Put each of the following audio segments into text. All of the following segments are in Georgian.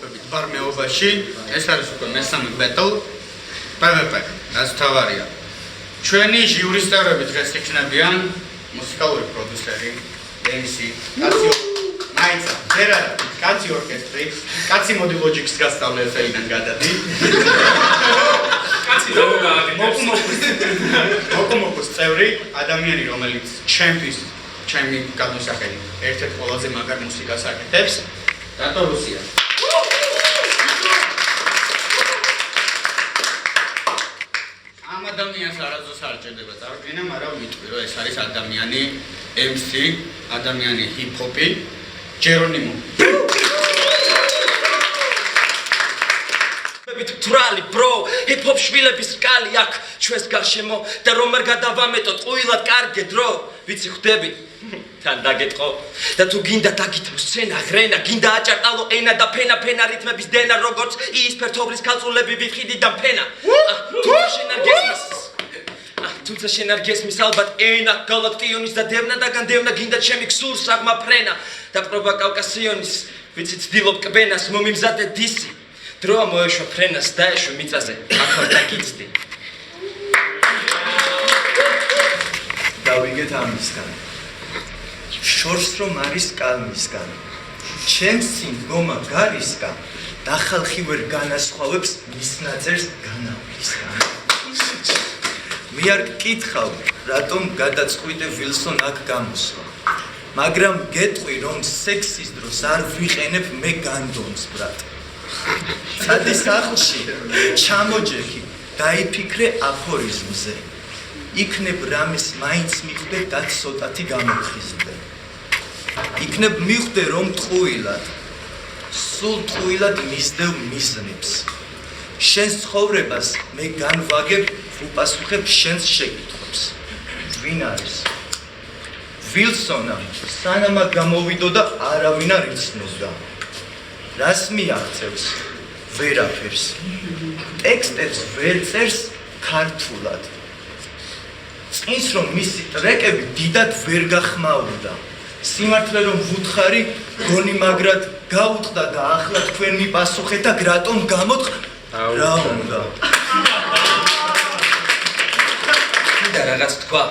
იმყოფებით ბარმეობაში, ეს არის უკვე მესამე ბეტლ PvP, რაც თავარია. ჩვენი ჟიურის წევრები დღეს იქნებიან მუსიკალური პროდიუსერი, MC, მაიცა, ჯერადა, კაცი ორკესტრი, კაცი მოდი ლოჯიქს გასწავლე ესეიდან გადადი. კაცი მოკუმოკუს წევრი, ადამიანი, რომელიც ჩემი გადმოსახედით ერთ-ერთ ყველაზე მაგარ მუსიკას აკეთებს, დატო რუსია. ამ ადამიანს არასდროს არ ჭირდება წარდგენა, მაგრამ ვიტყვი, რომ ეს არის ადამიანი MC, ადამიანი ჰიპ-ჰოპი, ჯერონიმო. თვრალი bro, hip-hop შვილების რკალი აქ ჩვენს გარშემო და რომ არ გადავამეტოთ ყუილად კარგი დრო, ვიცი ხვდები თან დაგეთყო და თუ გინდა დაგითმო სცენა ღრენა, გინდა აჭარტალო ენა და ფენა რითმების დენა როგორც იისფერთოვლის ქალწულები ვიფხიდიდან ფენა. თუმცა შენ არ გესმის ალბათ ენა გალაქტიონის და დევნა გინდა ჩემი ქსურს საღმა ფრენა და პრობა კავკასიონის ვიცი ცდილობ კბენას მომიმზადე დისი დროა მოეშვა ფრენას დაეშვა მიწაზე ახალ დაგიცდი დავიგეთ ამისგან შორს რომ არის კალმისგან ჩემს წინ გომა გარისგან და ხალხი ვერ განასხვავებს მის ნაძერს განავლისგან მე არ გკითხავ რატომ გადაწყვიტე ვილსონ აქ გამოსვლა მაგრამ გეტყვი რომ სექსის დროს არ ვიყენებ მე განდონს ბრატ სადი სახლში ჩამოჯექი დაიფიქრე აფორიზმზე იქნებ რამის მაინც მიხვდე და ცოტათი გამოვხიზდე იქნებ მიხვდე რომ ტყუილად სულ ტყუილად მისდევ მიზნებს შენს ცხოვრებას მე განვაგებ უპასუხებ შენს შეკითხვებს ვინ არის ვილსონა სანამ გამოვიდო და არავინ არ იცნობდა რას მიაღწევს ვერაფერს ტექსტებს ვერ წერს ქართულად წინს რომ მისი ტრეკები დიდად ვერ გახმაურდა სიმართლე რომ ვუთხარი გონი მაგრად გაუტყდა და ახლა თქვენ მიპასუხეთ და რატომ რა უნდა და რაღაც თქვა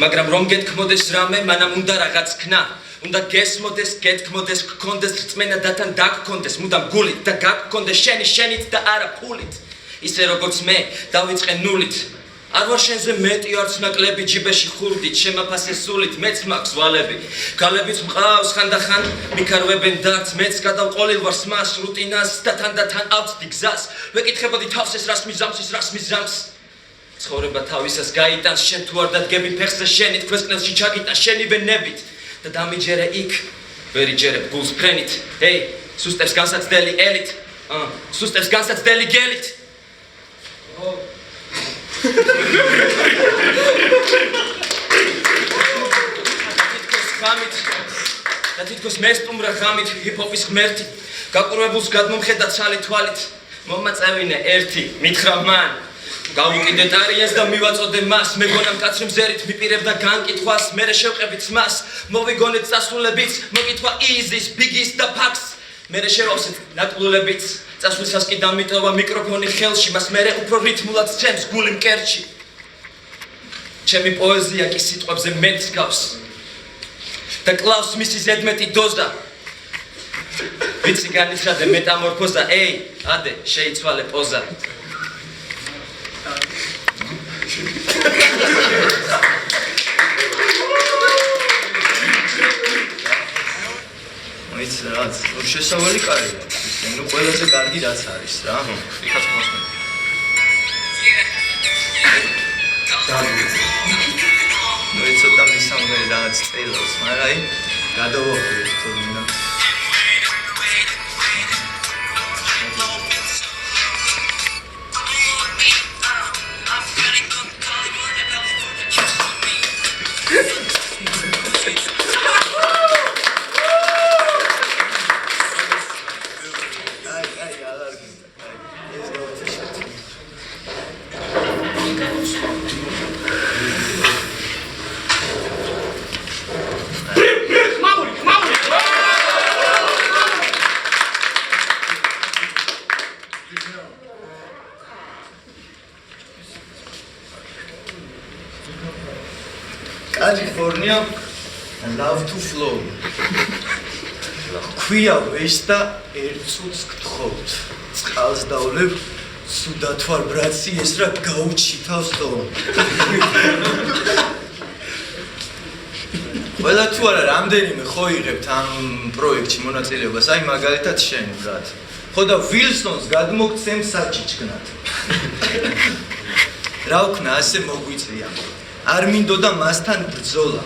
მაგრამ რომ გეთქმოდეს რამე მანამ უნდა რაღაც ქნა უნდა გესმოდეს გეთქმოდეს გქონდეს რწმენა და თან დაგქონდეს მუდამ გულით და გაგქონდეს შენით და არა ფულით ისე როგორც მე დავიწყე ნულით არ ვარ შენზე მეტი არც ნაკლები ჯიბეში ხურდით შემაფასე სულით მეც მაქვს ვალები ქალებიც მყავს ხანდახან მიქარვებენ დარც მეც გადავყოლილ ვარ სმას რუტინას და თან ავწდი გზას ვეკითხებოდი თავს ეს რას მიზამს ცხოვრება თავისას გაიტანს შენ თუ არ დადგები ფეხზე შენით ქვესკნელში ჩაგიტანს შენივე ნებით და დამიჯერე იქ ვერ იჯერებ გულს ფრენით ეი სუსტებს განსაცდელი ელით სუსტებს განსაცდელი გელით და თითქოს მესტუმრა ღამით ჰიპ-ჰოპის ღმერთი გაყურებულს გადმომხედა ცალი თვალით მომაწევინე ერთი მითხრა მან გავუკიდე ტარიას და მივაწოდე მას მეგონა მკაცრი მზერით მიპირებდა განკითხვას მერე შევყებით მას მოვიგონეთ წასულებიც მოკითხვა იზის ბიგის და ფაქს მერე შევავსეთ ნაკლულებიც წასვლისას კი დამიტოვა მიკროფონი ხელში მას მერე უფრო რითმულად სცემს გული მკერჩი ჩემი პოეზია კი სიტყვებზე მეტს გავს და კლავს მისი ზედმეტი დოზა ვიცი განიცადე მეტამორფოზა ეი ადე შეიცვალე პოზა მოიცა რაც შესავალი კარია ნუ ყველაზე კარგი რაც არის რა იქაც მოსმენ ნუ ცოტა მისამღერი რაღაც წელს მაგრამ გადავახვიეთ თორემ California, love to flow. ქვია ვეშტა ერცუც გთხოვთ. წყალს დავლებ, სუდათ ვარ ბრაცი ეს რა გაუჩითავს თო. ყველა თუ არა რამდენიმე ხო იღებთ ამ პროექტში მონაწილეობას, აი მაგალითად შენ ბრატ. ხო და ვილსონს გადმოგცემ საჭიჭკნად. რა ვქნა ასე მოგვიწია. არ მინდოდა მასთან ბრძოლა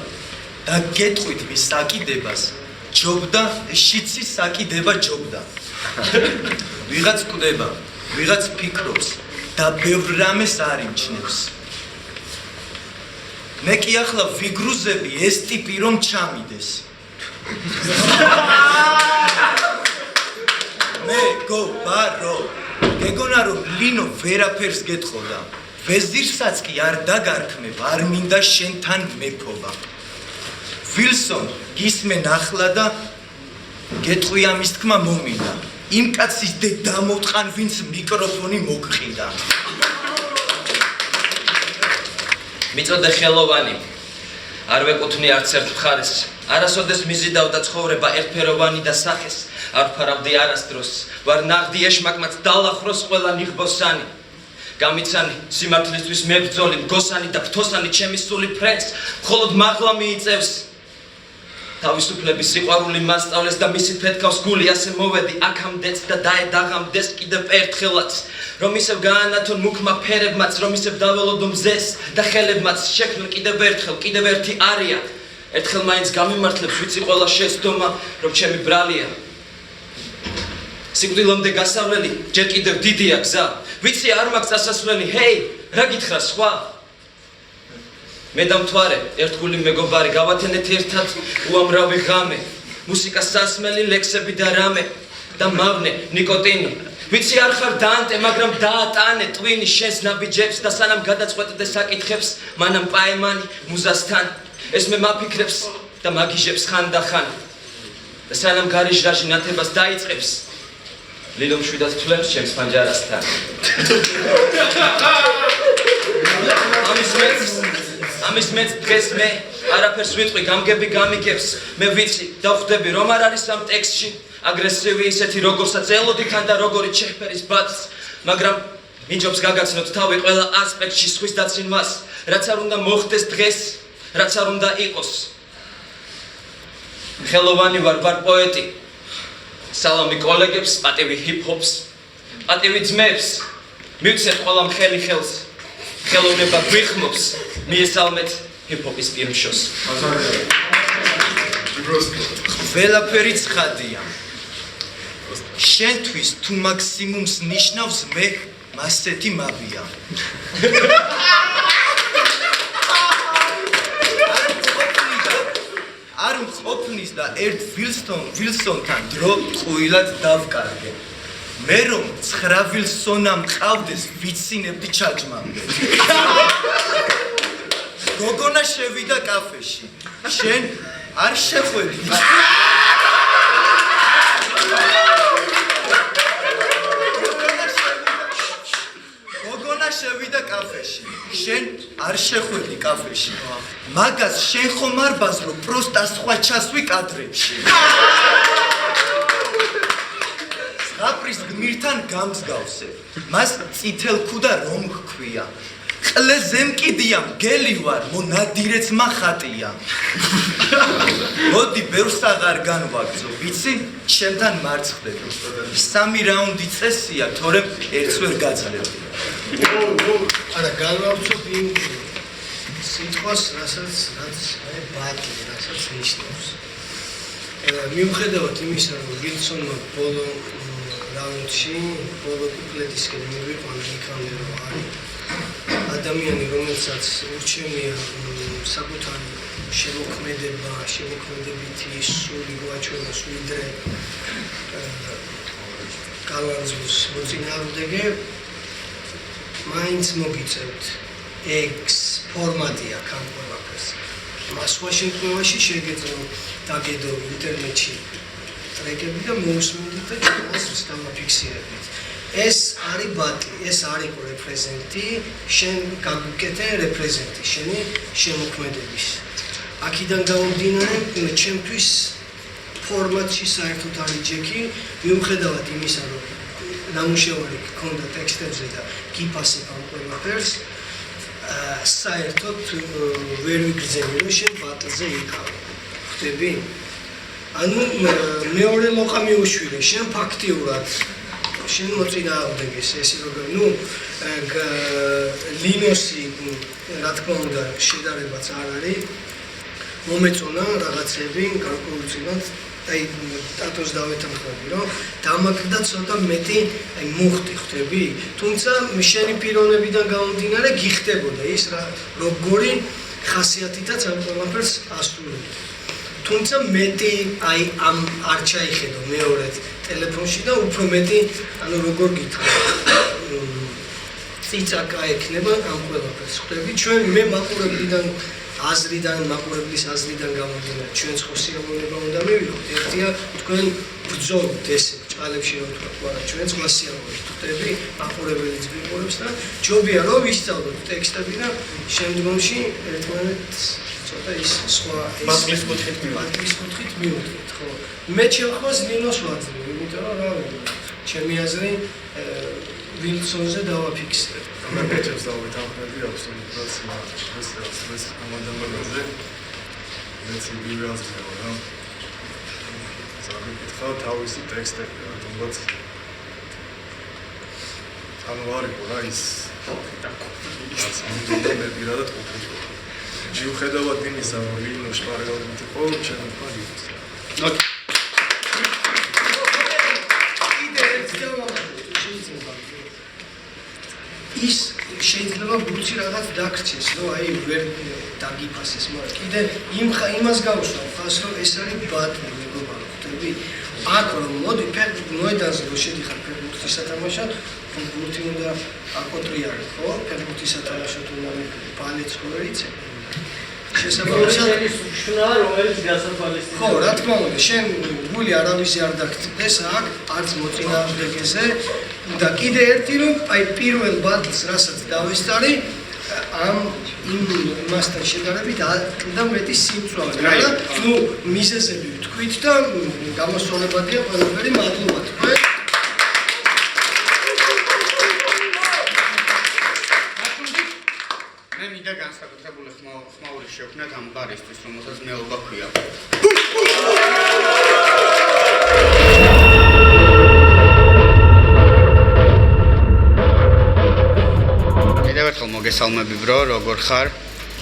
და გეტყვით მის საკიდებას ჯობდა შიცის საკიდება ჯობდა ვიღაც კვდება ვიღაც ფიქრობს და ბევრ რამეს არ იმჩნევს მე კი ახლა ვიგრუზები ეს ტიპი რომ ჩამიდეს მე გო ბარო გეგონა რომ ლინო ვერაფერს გეტყოდა ვეზირსაც კი არ დაგარქმევ, არ მინდა შენთან მეფობა. ვილსონ, გისმენ ახლა და გეტყვია მის თქმა მომინდა. იმ კაცის დედა მოტყან, ვინც მიკროფონი მოგყიდა. მიწოდე ხელოვანი. არ ვეკუთვნი არც ერთ მხარეს. არასოდეს მიზიდავდა ცხოვრება ერთფეროვანი და სახეს. არ ვფარავდი არასდროს. ვარ ნაღდი ეშმაკმაც დალახროს ყველა ნიღბოსანი. გამიცანი სიმართლისთვის მებრძოლი მგოსანი და ფთოსანი ჩემი სული ფრენს მხოლოდ მაღლა მიიწევს თავისუფლების სიყვარული მასწავლეს და მისი ფეთქავს გული ასე მოვედი აქამდეც და დაედაღამდეს კიდევ ერთხელაც რომ ისევ გაანათონ მუქმა ფერებმაც რომ ისევ დაველოდო მზეს და ხელებმაც შექმნ კიდევ ერთხელ კიდევ ერთი არია ერთხელ მაინც გამიმართლებს ვიცი ყველა შესდომა რომ ჩემი ბრალია სიკვდილამდე გასავლელი ჯერ კიდევ დიდია გზა ვიცი არ მაქვს დასასვლელი ჰეი რა გითხრა სხვა მე დამთვარე ერთგული მეგობარი გავათენეთ ერთად უამრავი ღამე მუსიკას სასმელი ლექსები და რამე და მავნე ნიკოტინი ვიცი არ ხარ დანტე მაგრამ დაატანე ტვინი შენს ნაბიჯებს და სანამ გადაწყვეტდე საკითხებს მანამ პაემანი მუზასთან ეს მე მაფიქრებს და მაგიჟებს ხანდახან და სანამ გარიჟრაჟი ნათებას დაიწყებს ლილო მშვიდად თვლებს ჩემს პანჯარასთან. ამის მეც დღეს მე არაფერს ვიტყვი, გამგები გამიგებს, მე ვიცი და ვხვდები რომ არ არის ამ ტექსტში აგრესივი ისეთი როგორსაც ელოდიქან და როგორი ჩეფერის ბათს, მაგრამ მინჯობს გაგაცნოთ თავი ყველა ასპექტში სხვის დაცინვას, რაც არ უნდა მოხდეს დღეს, რაც არ უნდა იყოს. ხელოვანი ვარ პოეტი. სალამი კოლეგებს, პატივი ჰიპ-ჰოპს, პატივი ძმებს, მივცეთ ყველა მხელი ხელს, ხელოვნება გვიხმობს, მიესალმეთ ჰიპ-ჰოპის პირმშოს. ყველაფერი ცხადია. შენთვის თუ მაქსიმუმს ნიშნავს მე მასეთი მავია. არ მყოფნის და ერთ ვილსონთან დრო ყვილად დავკარგე. მე რომ 9 ვილსონა მყავდეს ვიცინებდი ჩაჯმამდე. გოგონა შევიდა კაფეში. შენ არ შეხვედი. გოგონა შევიდა კაფეში. შენ არ შეხვედი კაფეში. მაგას შენ ხომ არ ბაზრო პროსტა სხვა ჩასვი კადრებში. ზღაპრის გმირთან გამსგავსე. მას წითელ ქუდა რომ ჰქვია. ყლეზე მკიდია მგელი ვარ, მონადირეც მახატია. მოდი ბევრს აღარ განვაგრძო, ვიცი, შენთან მარცხდები. 3 რაუნდი წესია, თორემ ერთს ვერ გაძლევდი. არა, განვაგრძობ იმ სიტყვას, რასაც ბატი, რასაც ნიშნავს. მიუხედავად იმისა, რომ ვილსონმა ბოლო რაუნდში, ბოლო კუპლეტისკენ მივიყვანა იქამდე, რომ არის ადამიანი, რომელსაც ურჩევნია საკუთარი შემოქმედება, შემოქმედებითი სული გვაჩვენოს ვიდრე კალანძოს მოწინააღმდეგე, მაინც მოგიწევთ X ფორმატია ამ ყველაფერს. მას სხვა შემთხვევაში შეგეძლო დაგედო ინტერნეტში ტრეკები და მოусმინდით და აზრს დამაფიქსირებით. ეს არის ბატლი, ეს არის რეპრეზენტი, შენ გაგუკეთე რეპრეზენტი, შენი შემოქმედების. აქედან გამომდინარე, ჩემთვის ფორმატში საერთოდ არის ჯექი, მიუხედავად იმისა, რომ ნამუშევარი გქონდა ტექსტებზე და გიფასებ ამ ყველაფერს, საერთოდ ვერ ვიგრძელი, რომ შენ ბატლზე იყავი. ხვდები? ანუ მეორე ლოყა მიუშვირე, შენ ფაქტიურად შენ მოწინააღმდეგეს ესე როგორ ლინოსი რა თქმა უნდა შედარებაც არ არის მომეწონა რაღაცები გარკვეულწილად აი ტატოს დავეთანხმები რომ დამაგდა ცოტა მეტი აი მუხტი ხვდები თუმცა შენი პიროვნებიდან გამომდინარე გიხდებოდა ის რა როგორი ხასიათითაც ამ ყველაფერს ასრულებდა თუმცა მეტი აი ამ არ ჩაიხედო მეორედ ტელეფონში და უფრო მეტი ანუ როგორ გითხრა ციცაკა ექნება ამ ყველაფერს ხვდები ჩვენ მე მაყურებლიდან აზრიდან მაყურებლის აზრიდან გამომდინარე ჩვენც ხო სიამოვნება უნდა მივიღოთ ერთია თქვენ ბრძოლით ესე ჭალებში რომ თქვა არა ჩვენც გასიამოვნებთ ხვდები მაყურებელიც გიყურებს და ჯობია რომ ვისწავლოთ ტექსტები და შემდგომში ერთმანეთს ცოტა ის სხვა ბატლის კუთხით მივუდგეთ ხო მე ჩემს ნინოს ვაძლევ იმიტომ რომ რა ვიცი ჩემი აზრი ვილსონზე დავაფიქსირე მე პეჩებს დავეთანხმები აბსოლუტურად ეს ამანდამაზე მეც ვიაზრებო რა საკითხა თავისი ტექსტები რა თუმცა ანუ არისო რა ის მე პირადად ყოფილი მიუხედავად იმისა რომ ლინო შპარგალით იყო ჩემი ფანი ის შეიძლება გუცი რაღაც დაგრჩეს, რომ აი ვერ დაგიფასეს, მაგრამ კიდე იმას გავუსვა, ხას რომ ეს არის ბატლი, მეგობარო, ხვდები? აქ რომ მოდი მოედანზე რომ შედიხარ ფეხბურთის სათამაშოდ, ფეხბურთი უნდა აკოტრიარო, ხო? ფეხბურთის სათამაშოდ უნდა ბალეტს ხო ვერ იცი? შესაბამისად ის შნაა რომელიც გასათვალისწინებს ხო რა თქმა უნდა შენ გული არავის არ დაგწდეს აქ არც მოწინააღმდეგეზე და კიდე ერთი რომ აი პირველ ბატლს რასაც დავესწარი ამ იმასთან შედარებით და მეტი სიმწვავე რა ნუ მიზეზები ვთქვით და გამოსვლებადია ყველაფერი მადლობა თქვენ მე მინდა განსაკუთრებული ხმაური შევქმნათ ამ ბარისთვის, რომელსაც მეობა ქვია. კიდევ ერთხელ მოგესალმები ბრო, როგორ ხარ?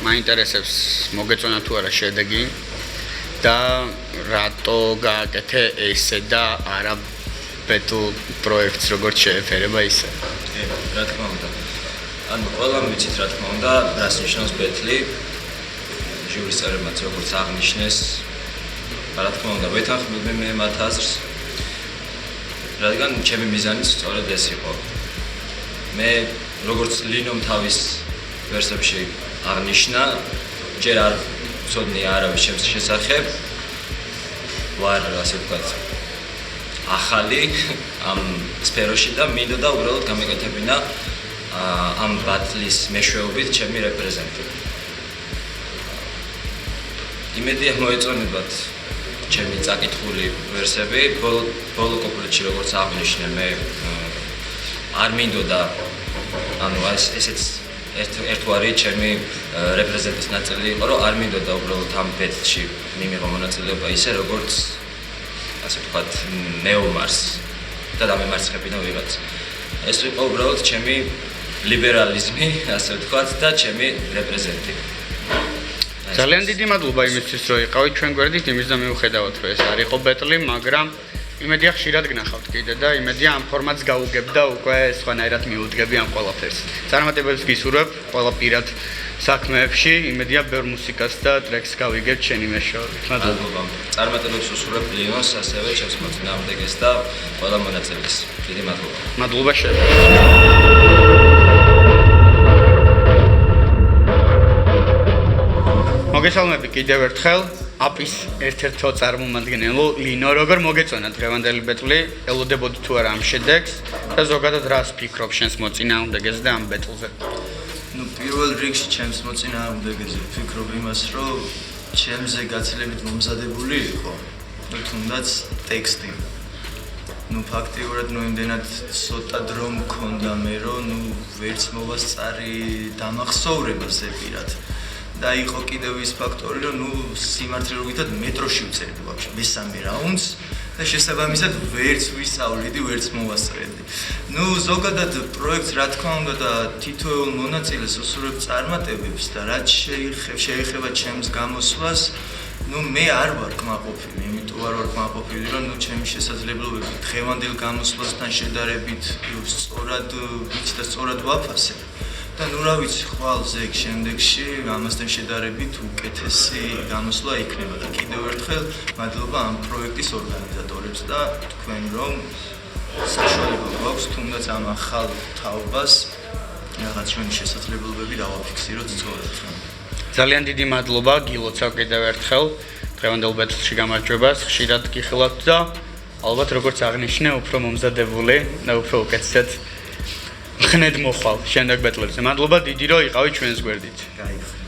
მაინტერესებს მოგეწონა თუ არა შედეგი და რატო გააკეთე ესე და არა ბეტლ პროექტს როგორც შეეფერება ისე. რა თქმა უნდა ანუ ყველამ ვიცით რა თქმა უნდა რას ნიშნავს ბეტლი ჟურის წევრებმაც როგორც აღნიშნეს რა თქმა უნდა ვეთანხმები მე მათ აზრს რადგან ჩემი მიზანიც სწორედ ეს იყო მე როგორც ლინომ თავის ვერსებში აღნიშნა ჯერ არ ვცოდნი არავის ჩემს შესახებ ვარ ასე ვთქვათ ახალი ამ სფეროში და მინდოდა უბრალოდ გამეკეთებინა ამ ბატლის მეშვეობით ჩემი რეპრეზენტი. იმედია მოეწონებათ ჩემი წაკითხული ვერსები, ბოლო კომპლექტში როგორც აღნიშნე მე არ მინდოდა ანუ ესეც ერთგვარი ჩემი რეპრეზენტის ნაწილი იყო, რომ არ მინდოდა უბრალოდ ამ ბეტლში მიმიღო მონაწილეობა ისე როგორც ასე ვთქვათ ნეომარს და დამემარცხებინა ვიღაც. ეს იყო უბრალოდ ჩემი ლიბერალიზმი, ასე ვთქვათ და ჩემი რეპრეზენტი. ძალიან დიდი მადლობა იმისთვის, რომ იყავით ჩვენ გვერდით, იმის და მიუხედავად, რომ ეს არ იყო ბეტლი, მაგრამ იმედია ხშირად გნახავთ კიდე და იმედია ამ ფორმატს გაუგებ და უკვე სხვანაირად მიუდგები ამ ყველაფერს. წარმატებებს გისურვებ ყველა პირად საქმეებში, იმედია ბევრ მუსიკას და ტრეკს გავიგებთ შენი მეშვეობით. მადლობა. წარმატებებს უსურვებ ლინოს, ასევე ჩემს მოწინააღმდეგეს და ყველა მონაწილეს. დიდი მადლობა. მადლობა შენ. მოგესალმები კიდევ ერთხელ. აპის ერთ-ერთ წარმომადგენელო ლინო, როგორ მოგეწონა დღევანდელი ბეტლი? ელოდებოდი თუ არა ამ შედეგს და ზოგადად რას ფიქრობ შენს მოწინააღმდეგეზე და ამ ბეტლზე? ნუ პირველ რიგში ჩემს მოწინააღმდეგეზე ვფიქრობ იმას, რომ ჩემზე გაცილებით მომზადებული იყო, თუნდაც ტექსტი. ნუ ფაქტიურად იმდენად ცოტა დრო მქონდა მე, რომ ვერც მოვასწარი დამახსოვრება ზეპირად. და იყო კიდევ ის ფაქტორი, რომ სიმართლე რომ გითხრათ მეტროში ვწერდი ვაფშე მესამე რაუნდს და შესაბამისად ვერც ვისწავლიდი, ვერც მოვასწრებდი. ზოგადად პროექტს რა თქმა უნდა და თითოეულ მონაწილეს უსურვებ წარმატებებს და რაც შეეხება ჩემს გამოსვლას, მე არ ვარ კმაყოფილი, იმიტომ არ ვარ კმაყოფილი, რომ ჩემი შესაძლებლობები დღევანდელ გამოსვლასთან შედარებით სწორად ვიცი და სწორად ვაფასებ. და რა ვიცი, ხვალ ზეგ შემდეგში ამასთან შედარებით უკეთესი გამოსვლა იქნება და კიდევ ერთხელ მადლობა ამ პროექტის ორგანიზატორებს და თქვენ რომ საშუალება გვაქვს თუნდაც ამ ახალ თაობას რაღაც ჩვენი შესაძლებლობები დავაფიქსიროთ სწორად. ძალიან დიდი მადლობა გილოცავ კიდევ ერთხელ დღევანდელ ბეტლში გამარჯვებას, ხშირად გიხილავთ და ალბათ როგორც აღნიშნე, უფრო მომზადებული და უფრო უკეთესად ხნედ მოხვალ შემდეგ ბეტლებზე. მადლობა დიდი რომ იყავით ჩვენს გვერდით. გაიგე.